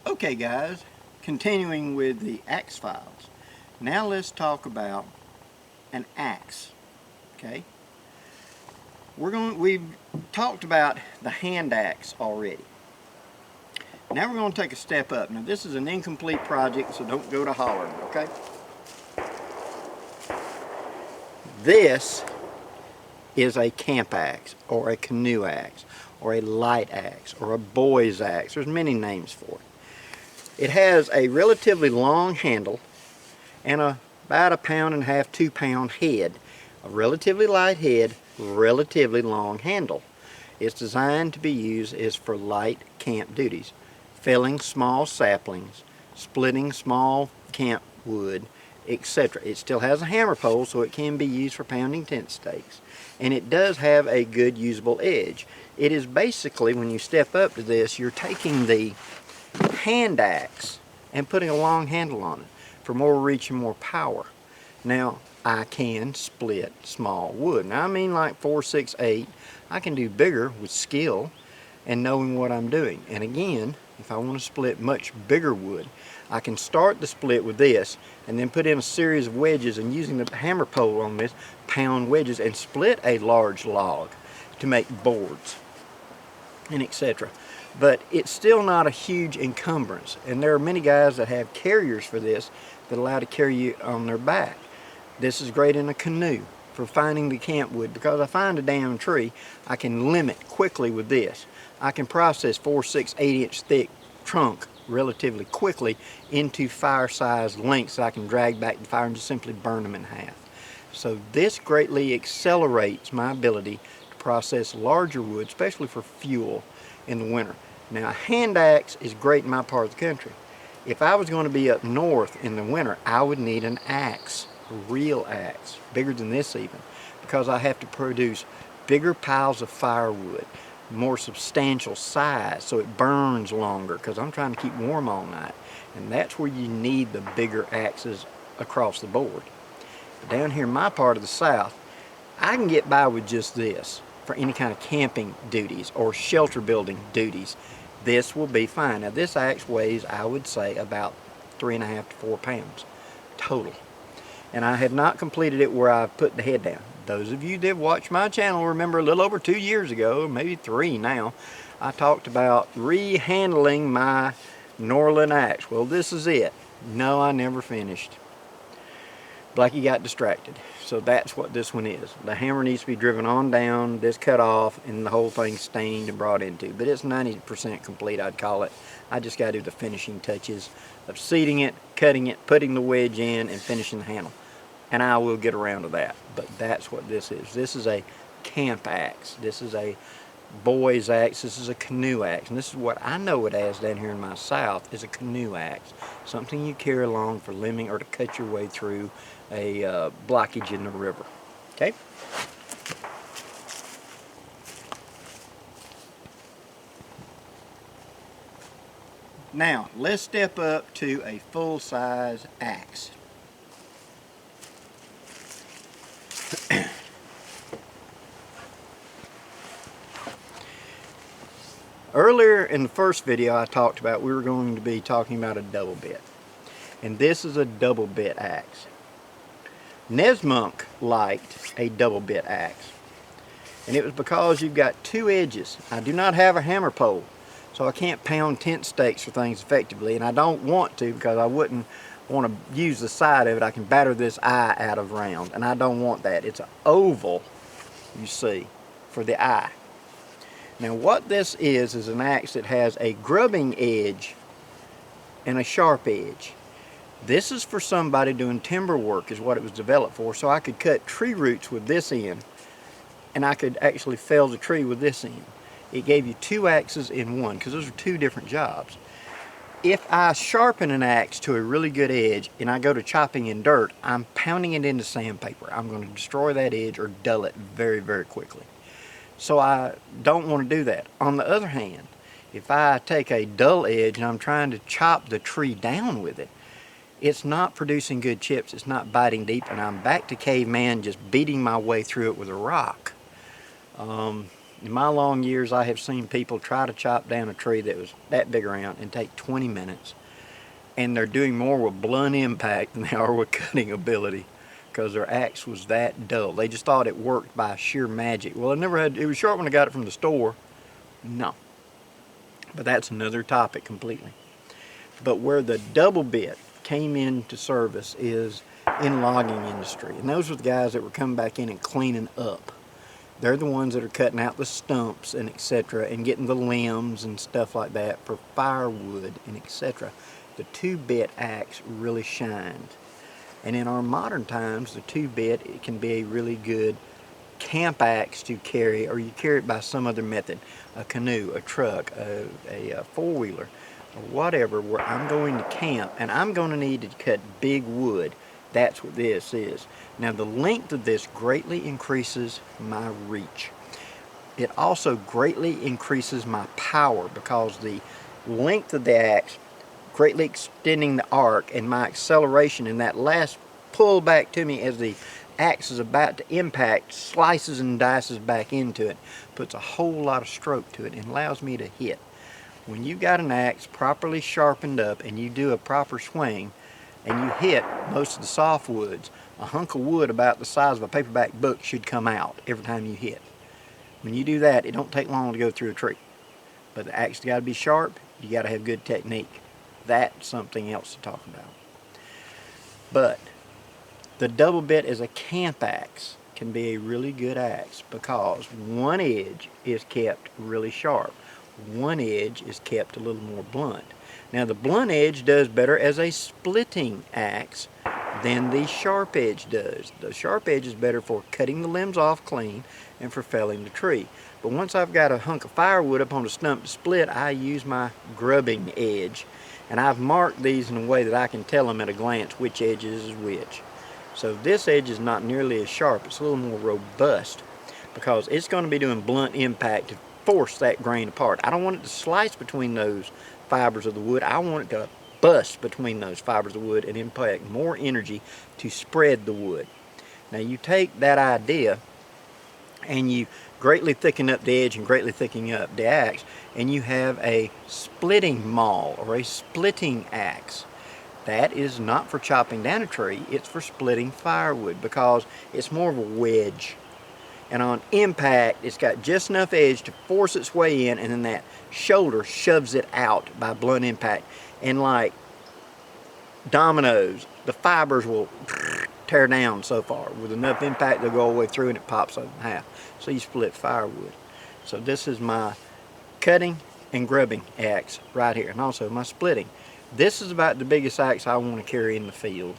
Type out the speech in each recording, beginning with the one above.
Okay guys, continuing with the axe files. Now let's talk about an axe. Okay? We've talked about the hand axe already. Now we're going to take a step up. Now this is an incomplete project, so don't go to hollering, okay? This is a camp axe, or a canoe axe, or a light axe, or a boy's axe. There's many names for it. It has a relatively long handle and about 1.5 pound, 2 pound head. A relatively light head, relatively long handle. It's designed to be used as for light camp duties, felling small saplings, splitting small camp wood, etc. It still has a hammer pole, so it can be used for pounding tent stakes. And it does have a good usable edge. It is basically, when you step up to this, you're taking the hand axe and putting a long handle on it for more reach and more power. Now I can split small wood. Now I mean like 4, 6, 8. I can do bigger with skill and knowing what I'm doing. And again, if I want to split much bigger wood, I can start the split with this and then put in a series of wedges and using the hammer pole on this, pound wedges and split a large log to make boards and etc. But it's still not a huge encumbrance, and there are many guys that have carriers for this that allow to carry you on their back. This is great in a canoe for finding the camp wood, because I find a damn tree, I can limit quickly with this. I can process 4, 6, 8 inch thick trunk relatively quickly into fire-sized lengths that I can drag back to the fire and just simply burn them in half. So this greatly accelerates my ability to process larger wood, especially for fuel in the winter. Now a hand axe is great in my part of the country. If I was going to be up north in the winter, I would need an axe, a real axe, bigger than this even, because I have to produce bigger piles of firewood, more substantial size, so it burns longer, because I'm trying to keep warm all night. And that's where you need the bigger axes across the board. But down here in my part of the South, I can get by with just this for any kind of camping duties or shelter building duties. This will be fine. Now this axe weighs, I would say, about 3.5 to 4 pounds total. And I have not completed it where I've put the head down. Those of you that watch my channel remember a little over 2 years ago, maybe 3 now, I talked about rehandling my Norland axe. Well, this is it. No, I never finished. Blackie got distracted. So that's what this one is. The hammer needs to be driven on down, this cut off, and the whole thing stained and brought into. But it's 90% complete, I'd call it. I just got to do the finishing touches of seating it, cutting it, putting the wedge in, and finishing the handle. And I will get around to that. But that's what this is. This is a camp axe. This is a boy's axe. This is a canoe axe. And this is what I know it as down here in my South, is a canoe axe. Something you carry along for limbing or to cut your way through a blockage in the river. Okay? Now, let's step up to a full-size axe. Earlier in the first video I talked about, we were going to be talking about a double bit. And this is a double bit axe. Nesmunk liked a double bit axe. And it was because you've got 2 edges. I do not have a hammer pole, so I can't pound tent stakes for things effectively, and I don't want to, because I wouldn't want to use the side of it. I can batter this eye out of round, and I don't want that. It's an oval, you see, for the eye. Now what this is an axe that has a grubbing edge and a sharp edge. This is for somebody doing timber work, is what it was developed for, so I could cut tree roots with this end, and I could actually fell the tree with this end. It gave you 2 axes in one, because those are 2 different jobs. If I sharpen an axe to a really good edge and I go to chopping in dirt, I'm pounding it into sandpaper. I'm going to destroy that edge or dull it very, very quickly. So I don't want to do that. On the other hand, if I take a dull edge and I'm trying to chop the tree down with it, it's not producing good chips, it's not biting deep, and I'm back to caveman just beating my way through it with a rock. In my long years, I have seen people try to chop down a tree that was that big around and take 20 minutes. And they're doing more with blunt impact than they are with cutting ability, because their axe was that dull. They just thought it worked by sheer magic. Well, it was sharp when I got it from the store. No. But that's another topic completely. But where the double bit came into service is in logging industry. And those were the guys that were coming back in and cleaning up. They're the ones that are cutting out the stumps and etc. and getting the limbs and stuff like that for firewood and etc. The 2-bit axe really shined. And in our modern times, the 2-bit, it can be a really good camp axe to carry, or you carry it by some other method, a canoe, a truck, a four-wheeler, or whatever, where I'm going to camp and I'm going to need to cut big wood. That's what this is. Now the length of this greatly increases my reach. It also greatly increases my power, because the length of the axe greatly extending the arc, and my acceleration in that last pull back to me as the axe is about to impact slices and dices back into it, puts a whole lot of stroke to it and allows me to hit. When you've got an axe properly sharpened up and you do a proper swing and you hit most of the softwoods, a hunk of wood about the size of a paperback book should come out every time you hit. When you do that, it don't take long to go through a tree. But the axe got to be sharp, you got to have good technique. That's something else to talk about. But the double bit as a camp axe can be a really good axe, because one edge is kept really sharp. One edge is kept a little more blunt. Now the blunt edge does better as a splitting axe than the sharp edge does. The sharp edge is better for cutting the limbs off clean and for felling the tree. But once I've got a hunk of firewood up on the stump to split, I use my grubbing edge. And I've marked these in a way that I can tell them at a glance which edge is which. So this edge is not nearly as sharp, it's a little more robust, because it's going to be doing blunt impact to force that grain apart. I don't want it to slice between those fibers of the wood, I want it to bust between those fibers of wood and impact more energy to spread the wood. Now you take that idea and you greatly thicken up the edge and greatly thicken up the axe, and you have a splitting maul or a splitting axe. That is not for chopping down a tree, it's for splitting firewood, because it's more of a wedge. And on impact, it's got just enough edge to force its way in, and then that shoulder shoves it out by blunt impact. And like dominoes, the fibers will tear down so far. With enough impact, they'll go all the way through and it pops up in half. So you split firewood. So this is my cutting and grubbing axe right here, and also my splitting. This is about the biggest axe I want to carry in the field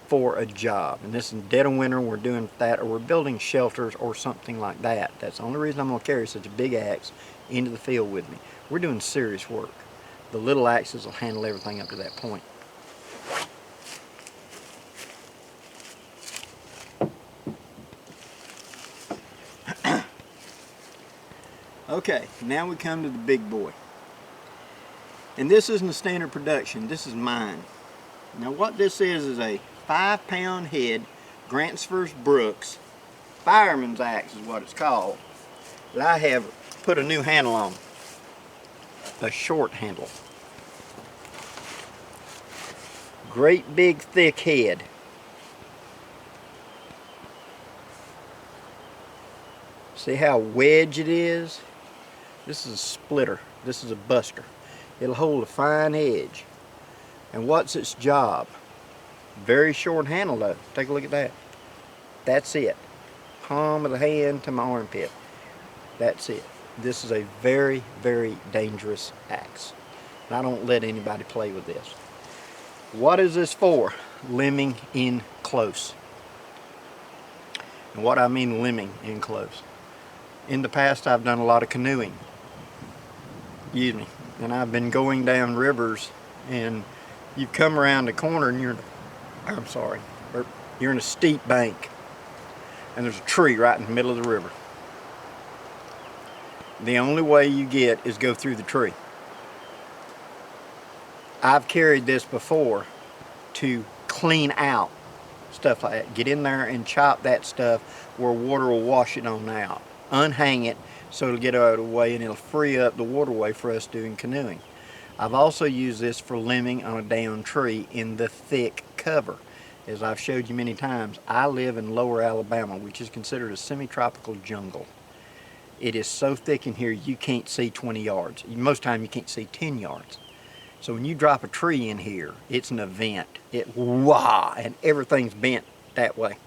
for a job. And this is dead of winter, we're doing that, or we're building shelters or something like that. That's the only reason I'm going to carry such a big axe into the field with me. We're doing serious work. The little axes will handle everything up to that point. Okay, now we come to the big boy. And this isn't a standard production, this is mine. Now what this is a 5-pound head Grantsford Brooks fireman's axe is what it's called, that I have put a new handle on, a short handle. Great big thick head. See how wedge it is? This is a splitter. This is a buster. It'll hold a fine edge. And what's its job? Very short handle though. Take a look at that. That's it. Palm of the hand to my armpit. That's it. This is a very, very dangerous axe. And I don't let anybody play with this. What is this for? Limbing in close. And what I mean limbing in close. In the past I've done a lot of canoeing. Excuse me. And I've been going down rivers, and you've come around the corner and you're in a steep bank, and there's a tree right in the middle of the river. The only way you get is go through the tree. I've carried this before to clean out stuff like that. Get in there and chop that stuff where water will wash it on out. Unhang it, so it'll get out of the way and it'll free up the waterway for us doing canoeing. I've also used this for limbing on a downed tree in the thick cover. As I've showed you many times, I live in lower Alabama, which is considered a semi-tropical jungle. It is so thick in here you can't see 20 yards. Most of the time you can't see 10 yards. So when you drop a tree in here, it's an event. It wah, and everything's bent that way.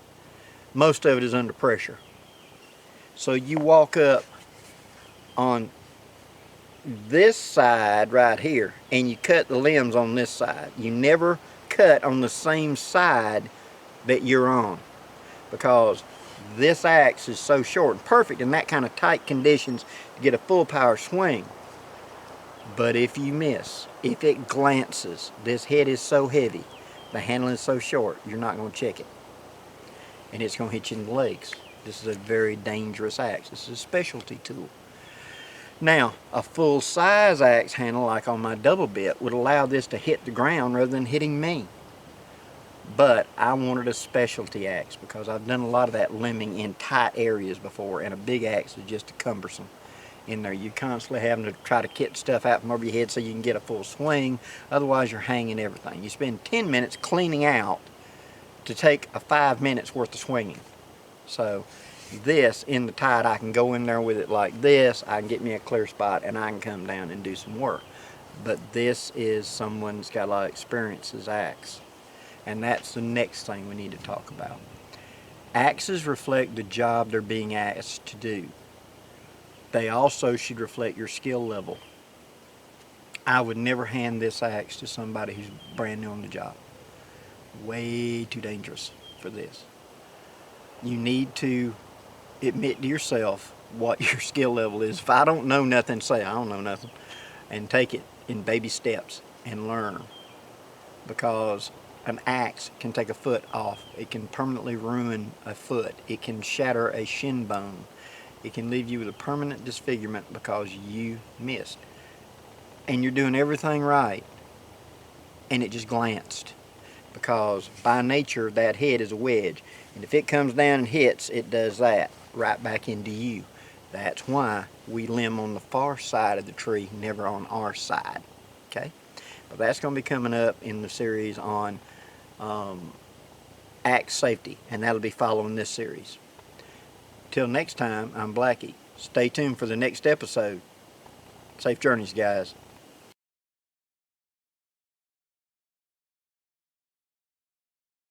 Most of it is under pressure. So you walk up on this side right here and you cut the limbs on this side. You never cut on the same side that you're on, because this axe is so short and perfect in that kind of tight conditions to get a full power swing. But if you miss, if it glances, this head is so heavy, the handle is so short, you're not going to check it. And it's going to hit you in the legs. This is a very dangerous axe. This is a specialty tool. Now, a full-size axe handle, like on my double bit, would allow this to hit the ground rather than hitting me. But I wanted a specialty axe because I've done a lot of that limbing in tight areas before, and a big axe is just cumbersome in there. You're constantly having to try to get stuff out from over your head so you can get a full swing. Otherwise, you're hanging everything. You spend 10 minutes cleaning out to take a 5 minutes worth of swinging. So this, in the tight, I can go in there with it like this. I can get me a clear spot and I can come down and do some work. But this is someone that's got a lot of experience's axe. And that's the next thing we need to talk about. Axes reflect the job they're being asked to do. They also should reflect your skill level. I would never hand this axe to somebody who's brand new on the job. Way too dangerous for this. You need to admit to yourself what your skill level is. If I don't know nothing, say I don't know nothing, and take it in baby steps and learn. Because an axe can take a foot off. It can permanently ruin a foot. It can shatter a shin bone. It can leave you with a permanent disfigurement because you missed. And you're doing everything right, and it just glanced. Because by nature, that head is a wedge. And if it comes down and hits, it does that right back into you. That's why we limb on the far side of the tree, never on our side. Okay? But that's going to be coming up in the series on axe safety, and that'll be following this series. Till next time, I'm Blackie. Stay tuned for the next episode. Safe journeys, guys.